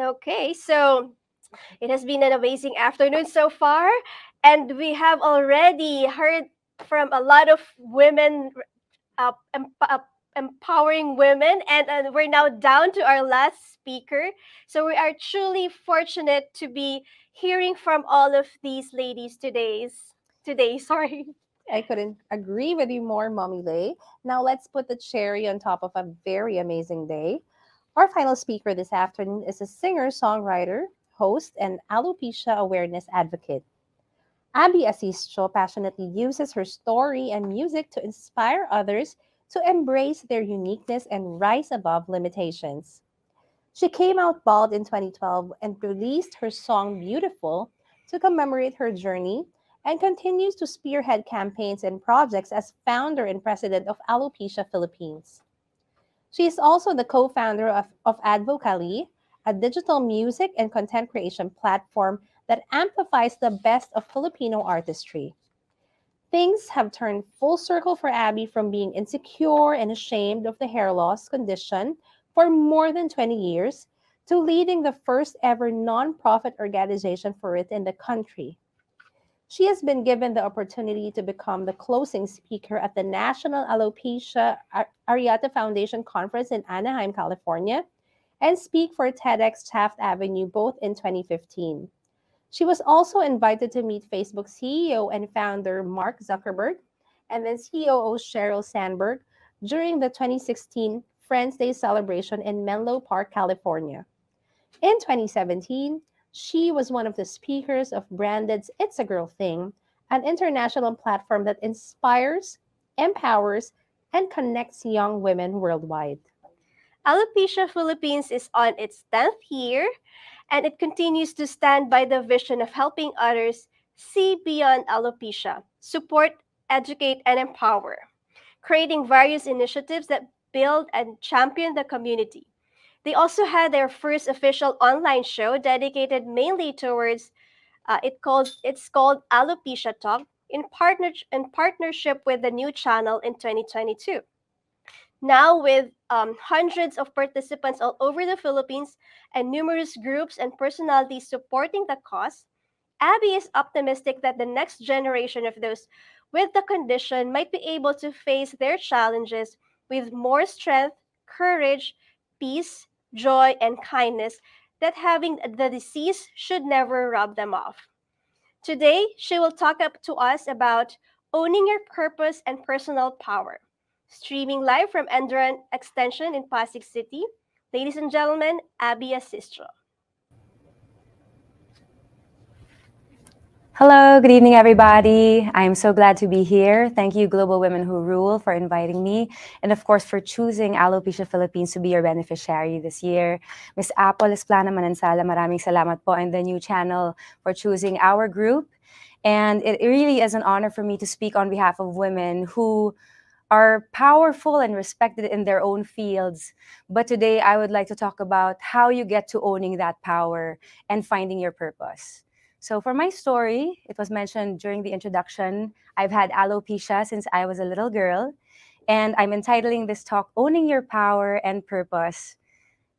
Okay, so it has been an amazing afternoon so far, and we have already heard from a lot of women, uh, em- uh, empowering women, and we're now down to our last speaker. So we are truly fortunate to be hearing from all of these ladies today. Sorry. I couldn't agree with you more, Mommy Lay. Now let's put the cherry on top of a very amazing day. Our final speaker this afternoon is a singer, songwriter, host, and alopecia awareness advocate. Abby Asistio passionately uses her story and music to inspire others to embrace their uniqueness and rise above limitations. She came out bald in 2012 and released her song Beautiful to commemorate her journey and continues to spearhead campaigns and projects as founder and president of Alopecia Philippines. She is also the co founder of Advocacy, a digital music and content creation platform that amplifies the best of Filipino artistry. Things have turned full circle for Abby from being insecure and ashamed of the hair loss condition for more than 20 years to leading the first ever nonprofit organization for it in the country. She has been given the opportunity to become the closing speaker at the National Alopecia Areata Foundation Conference in Anaheim, California, and speak for TEDx Taft Avenue both in 2015. She was also invited to meet Facebook CEO and founder Mark Zuckerberg and then COO Sheryl Sandberg during the 2016 Friends Day celebration in Menlo Park, California. In 2017, she was one of the speakers of Branded's It's a Girl Thing, an international platform that inspires, empowers, and connects young women worldwide. Alopecia Philippines is on its 10th year, and it continues to stand by the vision of helping others see beyond alopecia, support, educate, and empower, creating various initiatives that build and champion the community. They also had their first official online show dedicated mainly towards it's called Alopecia Talk in partnership with the new channel in 2022. Now, with hundreds of participants all over the Philippines and numerous groups and personalities supporting the cause, Abby is optimistic that the next generation of those with the condition might be able to face their challenges with more strength, courage, peace, joy, and kindness that having the disease should never rub them off. Today, she will talk up to us about owning your purpose and personal power. Streaming live from Enduran Extension in Pasig City, ladies and gentlemen, Abby Asistro. Hello, good evening, everybody. I'm so glad to be here. Thank you, Global Women Who Rule, for inviting me. And of course, for choosing Alopecia Philippines to be your beneficiary this year. Miss Apple Esplana Manansala, maraming salamat po, and the new channel for choosing our group. And it really is an honor for me to speak on behalf of women who are powerful and respected in their own fields. But today, I would like to talk about how you get to owning that power and finding your purpose. So for my story, it was mentioned during the introduction, I've had alopecia since I was a little girl, and I'm entitling this talk Owning Your Power and Purpose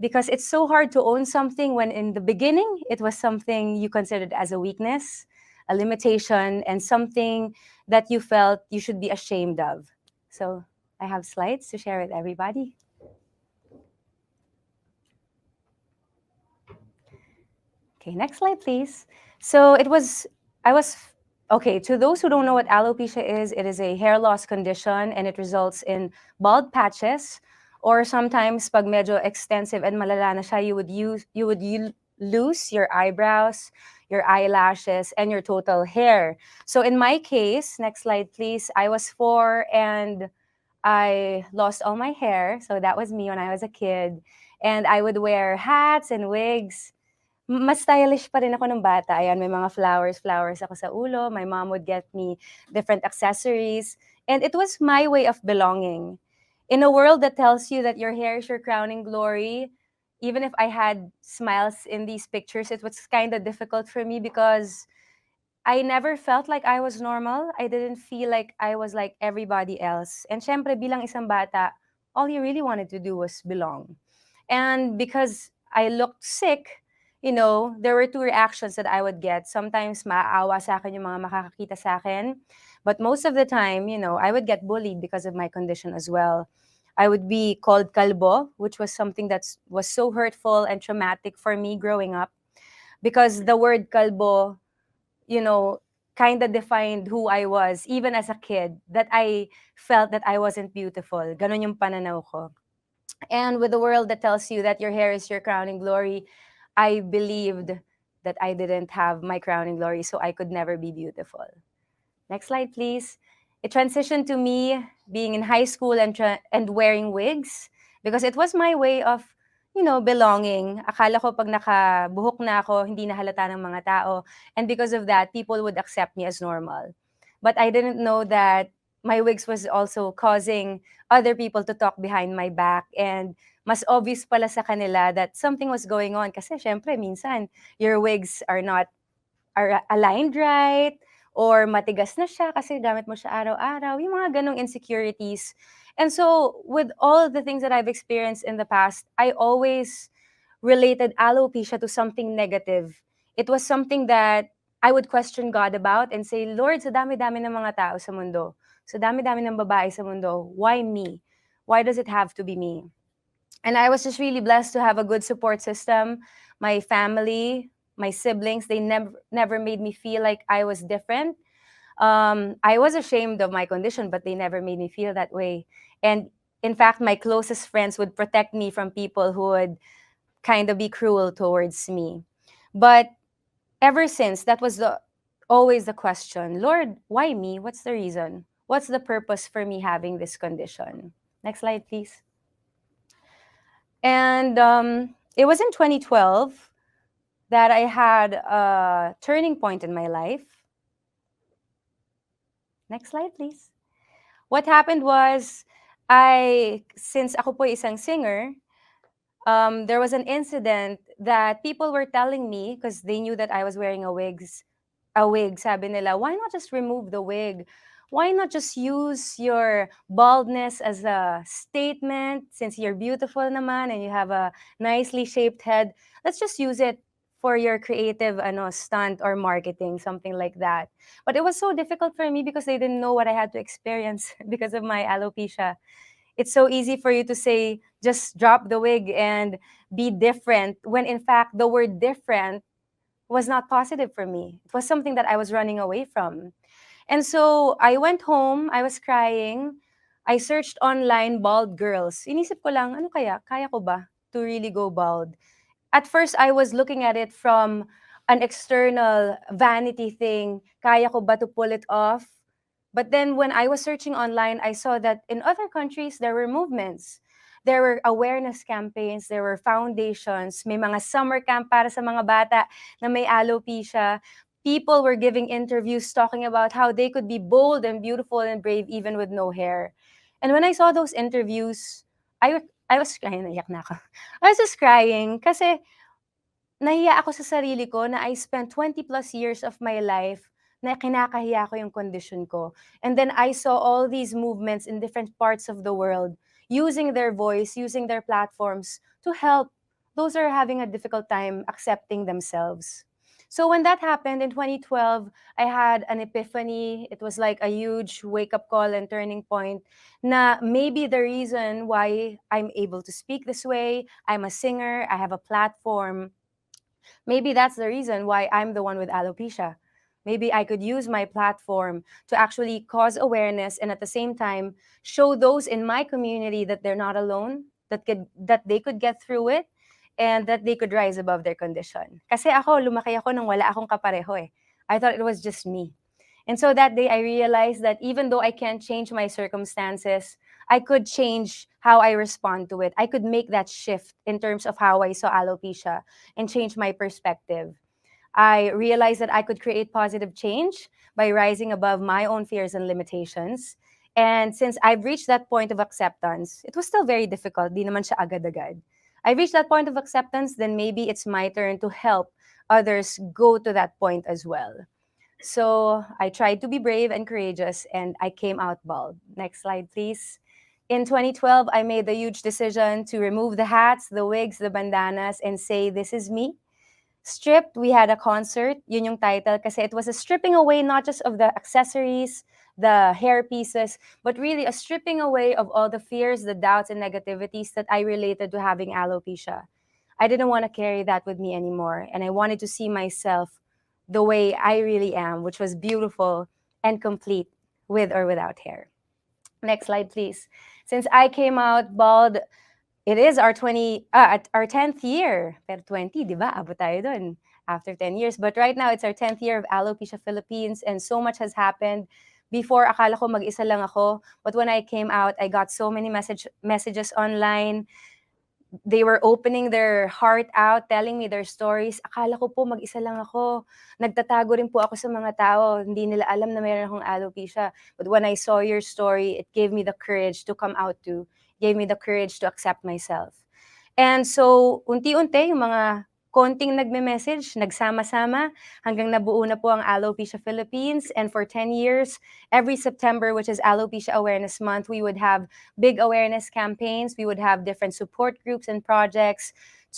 because it's so hard to own something when in the beginning it was something you considered as a weakness, a limitation, and something that you felt you should be ashamed of. So I have slides to share with everybody. Okay, next slide, please. So I was, okay, to those who don't know what alopecia is, it is a hair loss condition and it results in bald patches or sometimes pag medyo extensive and malala na siya, you lose your eyebrows, your eyelashes, and your total hair. So in my case, next slide, please, I was 4 and I lost all my hair. So that was me when I was a kid. And I would wear hats and wigs. Mas stylish pa rin ako nung bata. Ayan, may mga flowers ako sa ulo. My mom would get me different accessories. And it was my way of belonging. In a world that tells you that your hair is your crowning glory, even if I had smiles in these pictures, it was kind of difficult for me because I never felt like I was normal. I didn't feel like I was like everybody else. And syempre, bilang isang bata, all you really wanted to do was belong. And because I looked sick, there were two reactions that I would get. Sometimes maaawa sa akin yung mga makakakita sa akin. But most of the time, I would get bullied because of my condition as well. I would be called kalbo, which was something that was so hurtful and traumatic for me growing up. Because the word kalbo, you know, kind of defined who I was, even as a kid, that I felt that I wasn't beautiful. Ganon yung pananaw ko. And with the world that tells you that your hair is your crowning glory, I believed that I didn't have my crowning glory, so I could never be beautiful. Next slide, please. It transitioned to me being in high school and wearing wigs because it was my way of, belonging. Akala ko pag nakabuhok na ako, hindi na halata ng mga tao. And because of that, people would accept me as normal. But I didn't know that my wigs was also causing other people to talk behind my back. And mas obvious pala sa kanila that something was going on. Kasi syempre, minsan, your wigs are aligned right, or matigas na siya kasi gamit mo siya araw-araw, yung mga ganong insecurities. And so, with all the things that I've experienced in the past, I always related alopecia to something negative. It was something that I would question God about and say, Lord, sa dami-dami ng mga tao sa mundo, sa dami-dami ng babae sa mundo, why me? Why does it have to be me? And I was just really blessed to have a good support system. My family, my siblings, they never made me feel like I was different. I was ashamed of my condition, but they never made me feel that way. And in fact, my closest friends would protect me from people who would kind of be cruel towards me. But ever since, that was always the question, Lord, why me? What's the reason? What's the purpose for me having this condition? Next slide, please. And it was in 2012 that I had a turning point in my life. Next slide, please. What happened was, since ako po isang singer, there was an incident that people were telling me, because they knew that I was wearing a wig, sabi nila, why not just remove the wig? Why not just use your baldness as a statement? Since you're beautiful naman and you have a nicely shaped head, let's just use it for your creative stunt or marketing, something like that. But it was so difficult for me because they didn't know what I had to experience because of my alopecia. It's so easy for you to say, just drop the wig and be different, when in fact the word different was not positive for me. It was something that I was running away from. And so I went home, I was crying. I searched online bald girls. Inisip ko lang, ano kaya ko ba to really go bald? At first, I was looking at it from an external vanity thing. Kaya ko ba to pull it off? But then when I was searching online, I saw that in other countries, there were movements. There were awareness campaigns, there were foundations, may mga summer camp para sa mga bata na may alopecia. People were giving interviews talking about how they could be bold and beautiful and brave even with no hair. And when I saw those interviews, I was crying, naiyak na ako. I was just crying kasi nahiya ako sa sarili ko na I spent 20 plus years of my life na kinakahiya ko yung condition ko. And then I saw all these movements in different parts of the world using their voice, using their platforms to help those who are having a difficult time accepting themselves. So when that happened in 2012, I had an epiphany. It was like a huge wake-up call and turning point na maybe the reason why I'm able to speak this way, I'm a singer, I have a platform, maybe that's the reason why I'm the one with alopecia. Maybe I could use my platform to actually cause awareness and at the same time show those in my community that they're not alone, that they could get through it, and that they could rise above their condition. Kasi lumaki ako nang wala akong kapareho eh. I thought it was just me. And so that day I realized that even though I can't change my circumstances, I could change how I respond to it. I could make that shift in terms of how I saw alopecia and change my perspective. I realized that I could create positive change by rising above my own fears and limitations. And since I've reached that point of acceptance, it was still very difficult. Di naman siya agad-agad. I reached that point of acceptance, then maybe it's my turn to help others go to that point as well. So I tried to be brave and courageous, and I came out bald. Next slide, please. In 2012, I made the huge decision to remove the hats, the wigs, the bandanas, and say, this is me. Stripped, we had a concert. Yun yung title kasi it was a stripping away not just of the accessories, the hair pieces, but really a stripping away of all the fears, the doubts, and negativities that I related to having alopecia. I didn't want to carry that with me anymore. And I wanted to see myself the way I really am, which was beautiful and complete with or without hair. Next slide, please. Since I came out bald, it is our at our 10th year. Pero 20, di ba? Abot tayo dun after 10 years. But right now, it's our 10th year of Alopecia Philippines, and so much has happened. Before, akala ko mag-isa lang ako. But when I came out, I got so many messages online. They were opening their heart out, telling me their stories. Akala ko po mag-isa lang ako. Nagtatago rin po ako sa mga tao. Hindi nila alam na mayroon akong alopecia. But when I saw your story, it gave me the courage to come out to. Gave me the courage to accept myself. And so, unti-unti, yung mga konting nagme-message, nagsama-sama, hanggang nabuo na po ang Alopecia Philippines. And for 10 years, every September, which is Alopecia Awareness Month, we would have big awareness campaigns. We would have different support groups and projects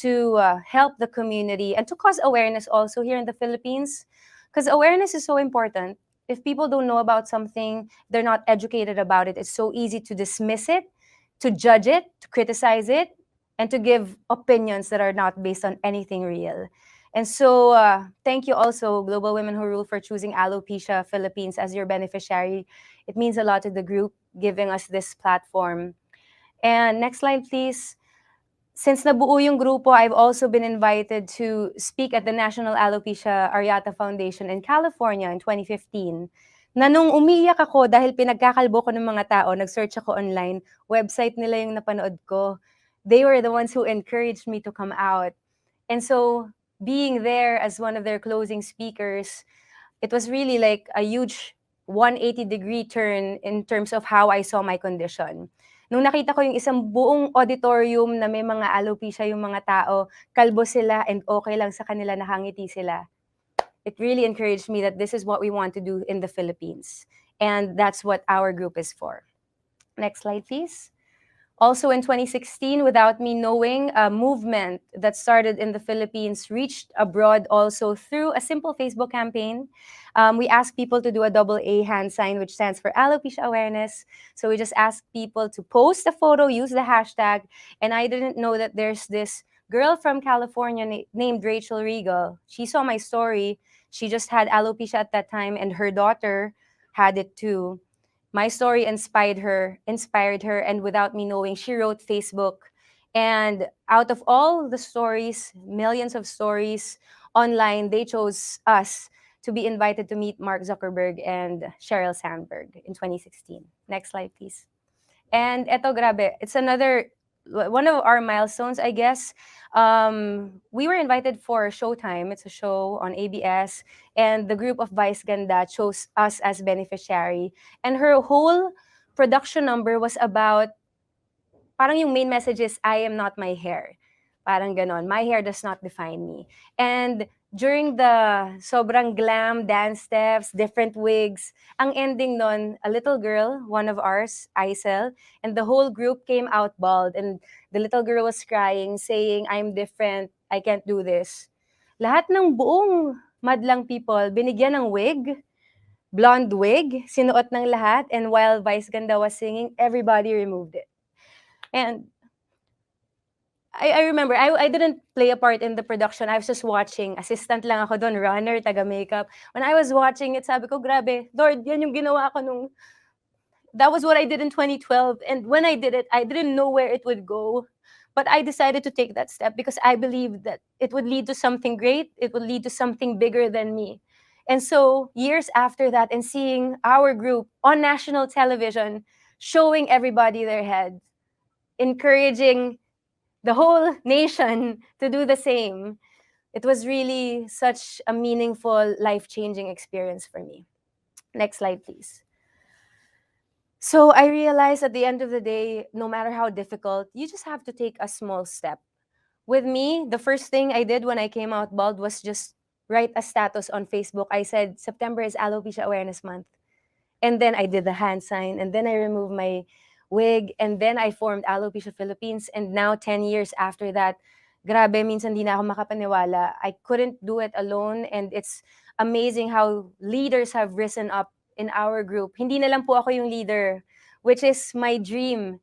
to help the community and to cause awareness also here in the Philippines. Because awareness is so important. If people don't know about something, they're not educated about it, it's so easy to dismiss it, to judge it, to criticize it, and to give opinions that are not based on anything real. And so, thank you also, Global Women Who Rule, for choosing Alopecia Philippines as your beneficiary. It means a lot to the group, giving us this platform. And next slide, please. Since nabuo yung grupo, I've also been invited to speak at the National Alopecia Areata Foundation in California in 2015. Na nung umiiyak ako dahil pinagkakalbo ko ng mga tao, nag-search ako online, website nila yung napanood ko. They were the ones who encouraged me to come out. And so, being there as one of their closing speakers, it was really like a huge 180-degree turn in terms of how I saw my condition. Nung nakita ko yung isang buong auditorium na may mga alopecia yung mga tao, kalbo sila and okay lang sa kanila, nakangiti sila. It really encouraged me that this is what we want to do in the Philippines. And that's what our group is for. Next slide, please. Also in 2016, without me knowing, a movement that started in the Philippines reached abroad also through a simple Facebook campaign. We asked people to do a AA hand sign, which stands for Alopecia Awareness. So we just asked people to post a photo, use the hashtag, and I didn't know that there's this girl from California named Rachel Regal. She saw my story. She just had alopecia at that time, and her daughter had it too. My story inspired her, and without me knowing, she wrote Facebook. And out of all the stories, millions of stories online, they chose us to be invited to meet Mark Zuckerberg and Sheryl Sandberg in 2016. Next slide, please. And eto, grabe, it's another one of our milestones, I guess. We were invited for Showtime. It's a show on ABS, and the group of Vice Ganda chose us as beneficiary. And her whole production number was about, parang yung main message is, I am not my hair. Parang ganon. My hair does not define me. And during the sobrang glam dance steps, different wigs, ang ending nun, a little girl, one of ours, Aisel, and the whole group came out bald. And the little girl was crying, saying, I'm different, I can't do this. Lahat ng buong madlang people, binigyan ng wig, blonde wig, sinuot ng lahat, and while Vice Ganda was singing, everybody removed it. And I remember, I didn't play a part in the production. I was just watching. Assistant lang ako doon, runner, taga-makeup. When I was watching it, sabi ko, grabe, Lord, yan yung ginawa ko nung, that was what I did in 2012. And when I did it, I didn't know where it would go. But I decided to take that step because I believed that it would lead to something great. It would lead to something bigger than me. And so years after that, and seeing our group on national television, showing everybody their heads, encouraging the whole nation to do the same. It was really such a meaningful, life-changing experience for me. Next slide, please. So I realized at the end of the day, no matter how difficult, you just have to take a small step. With me, the first thing I did when I came out bald was just write a status on Facebook. I said, September is Alopecia Awareness Month. And then I did the hand sign, and then I removed my wig, and then I formed Alopecia Philippines. And now, 10 years after that, grabe, minsan di na ako makapaniwala. I couldn't do it alone, and it's amazing how leaders have risen up in our group. Hindi na lang po ako yung leader, which is my dream.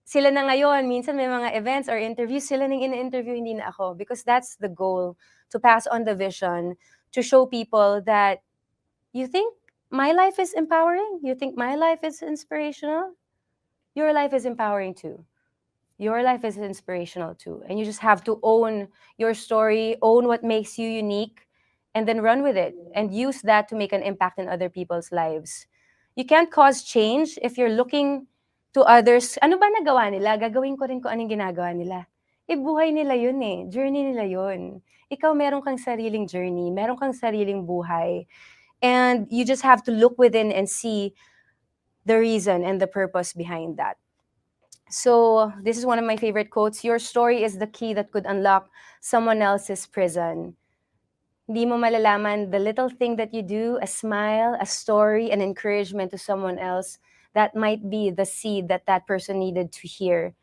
Sila na ngayon, minsan may mga events or interviews, sila nang ina-interview, hindi na ako. Because that's the goal, to pass on the vision, to show people that you think my life is empowering? You think my life is inspirational? Your life is empowering too. Your life is inspirational too. And you just have to own your story, own what makes you unique, and then run with it and use that to make an impact in other people's lives. You can't cause change if you're looking to others. Ano ba nagawa nila? Gagawin ko rin kung anong ginagawa nila. Eh, buhay nila yun eh. Journey nila yun. Ikaw meron kang sariling journey. Meron kang sariling buhay. And you just have to look within and see the reason and the purpose behind that. So, this is one of my favorite quotes. Your story is the key that could unlock someone else's prison. Hindi mo malalaman the little thing that you do, a smile, a story, an encouragement to someone else, that might be the seed that that person needed to hear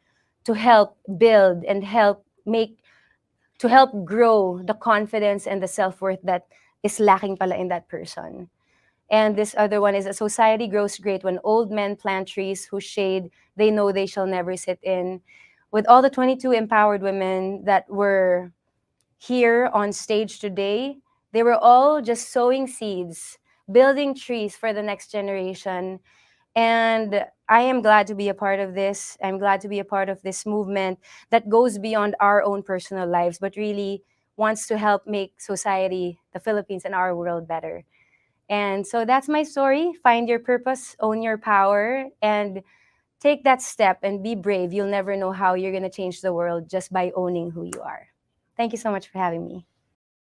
to help build and to help grow the confidence and the self-worth that is lacking pala in that person. And this other one is, a society grows great when old men plant trees whose shade they know they shall never sit in. With all the 22 empowered women that were here on stage today, they were all just sowing seeds, building trees for the next generation. And I am glad to be a part of this. I'm glad to be a part of this movement that goes beyond our own personal lives, but really wants to help make society, the Philippines, and our world better. And so that's my story. Find your purpose, own your power, and take that step and be brave. You'll never know how you're going to change the world just by owning who you are. Thank you so much for having me.